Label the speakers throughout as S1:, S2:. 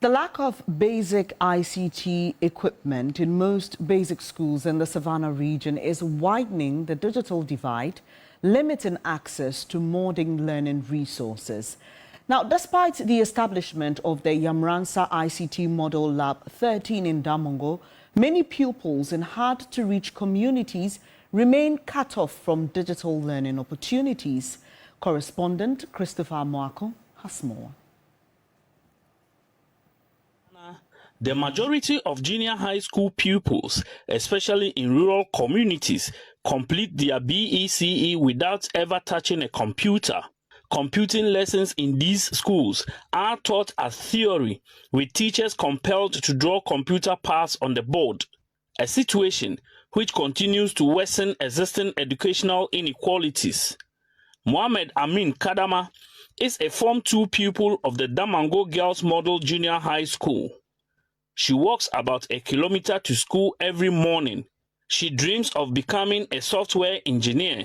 S1: The lack of basic ICT equipment in most basic schools in the Savannah region is widening the digital divide, limiting access to modern learning resources. Now, despite the establishment of the Yamoransa ICT Model Lab 13 in Damongo, many pupils in hard-to-reach communities remain cut off from digital learning opportunities. Correspondent Christopher Moako has more.
S2: The majority of junior high school pupils, especially in rural communities, complete their BECE without ever touching a computer. Computing lessons in these schools are taught as theory, with teachers compelled to draw computer parts on the board, a situation which continues to worsen existing educational inequalities. Mohammed Amin Kadama is a Form 2 pupil of the Damongo Girls Model Junior High School. She walks about a kilometer to school every morning. She dreams of becoming a software engineer.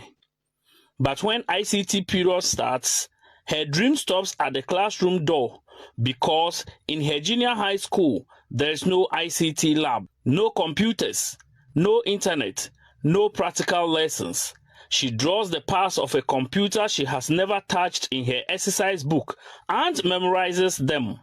S2: But when ICT period starts, her dream stops at the classroom door because in her junior high school, there is no ICT lab, no computers, no internet, no practical lessons. She draws the parts of a computer she has never touched in her exercise book and memorizes them.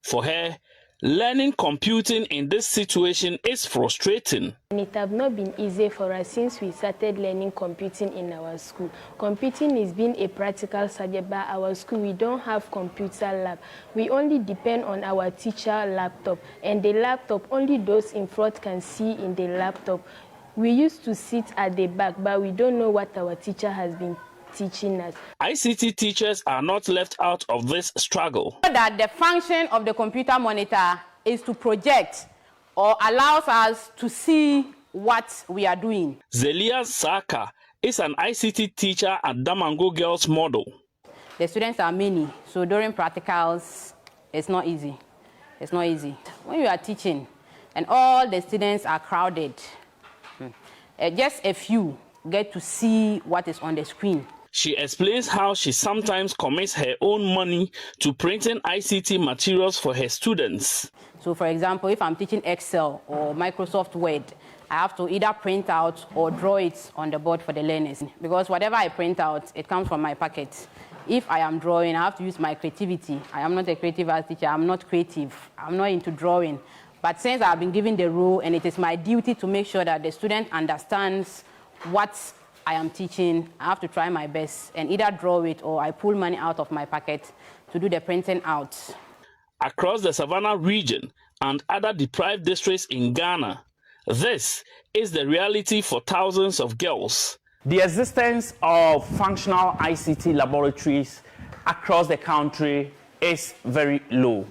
S2: For her, learning computing in this situation is frustrating.
S3: It has not been easy for us since we started learning computing in our school. Computing is being a practical subject by our school. We don't have computer lab. We only depend on our teacher laptop, and the laptop only those in front can see in the laptop. We used to sit at the back, but we don't know what our teacher has been teaching us.
S2: ICT teachers are not left out of this struggle.
S4: That the function of the computer monitor is to project or allows us to see what we are doing.
S2: Zelia Saka is an ICT teacher at Damongo Girls Model.
S4: The students are many, so during practicals, it's not easy. It's not easy. When you are teaching and all the students are crowded, just a few get to see what is on the screen.
S2: She explains how she sometimes commits her own money to printing ICT materials for her students.
S4: So, for example, if I'm teaching Excel or Microsoft Word, I have to either print out or draw it on the board for the learners. Because whatever I print out, it comes from my pocket. If I am drawing, I have to use my creativity. I am not a creative arts teacher. I'm not creative. I'm not into drawing. But since I've been given the role, and it is my duty to make sure that the student understands what I am teaching, I have to try my best and either draw it or I pull money out of my pocket to do the printing out.
S2: Across the Savannah region and other deprived districts in Ghana, this is the reality for thousands of girls.
S5: The existence of functional ICT laboratories across the country is very low.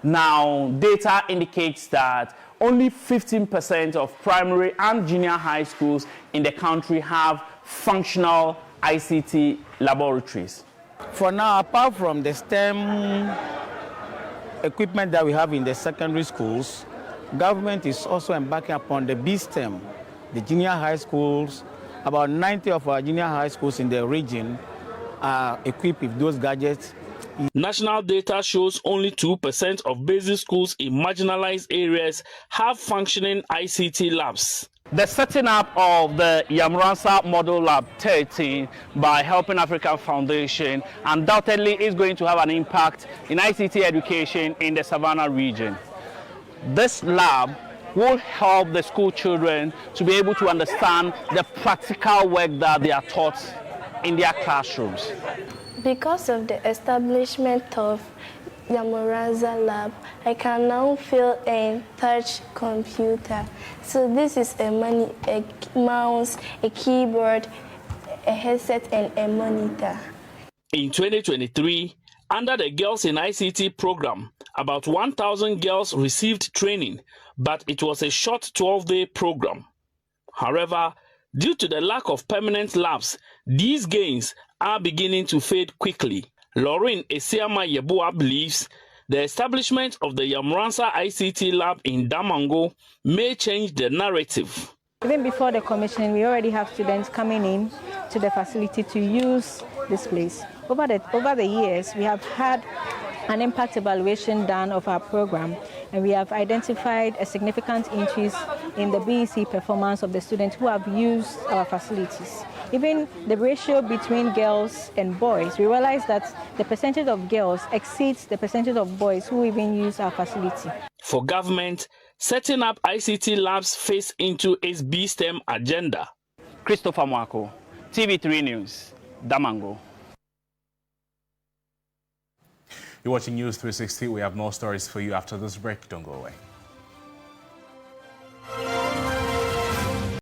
S5: Now, data indicates that only 15% of primary and junior high schools in the country have functional ICT laboratories.
S6: For now, apart from the STEM equipment that we have in the secondary schools, government is also embarking upon the B-STEM, the junior high schools. About 90 of our junior high schools in the region are equipped with those gadgets.
S2: National data shows only 2% of basic schools in marginalized areas have functioning ICT labs.
S5: The setting up of the Yamoransa Model Lab 13 by Helping Africa Foundation undoubtedly is going to have an impact in ICT education in the Savannah region. This lab will help the school children to be able to understand the practical work that they are taught in their classrooms.
S3: Because of the establishment of Yamoransa Lab, I can now feel and touch computer. So this is a mouse, a keyboard, a headset, and a monitor.
S2: In 2023, under the Girls in ICT program, about 1,000 girls received training, but it was a short 12-day program. However, due to the lack of permanent labs, these gains are beginning to fade quickly. Lauren Esiama Yeboah believes the establishment of the Yamoransa ICT Lab in Damongo may change the narrative.
S7: Even before the commissioning, we already have students coming in to the facility to use this place. Over the years, we have had an impact evaluation done of our program, and we have identified a significant increase in the BEC performance of the students who have used our facilities. Even the ratio between girls and boys, we realize that the percentage of girls exceeds the percentage of boys who even use our facility.
S2: For government, setting up ICT labs fits into its B-STEM agenda.
S5: Christopher Mwako, TV3 News, Damongo.
S8: You're watching News 360. We have more stories for you after this break. Don't go away.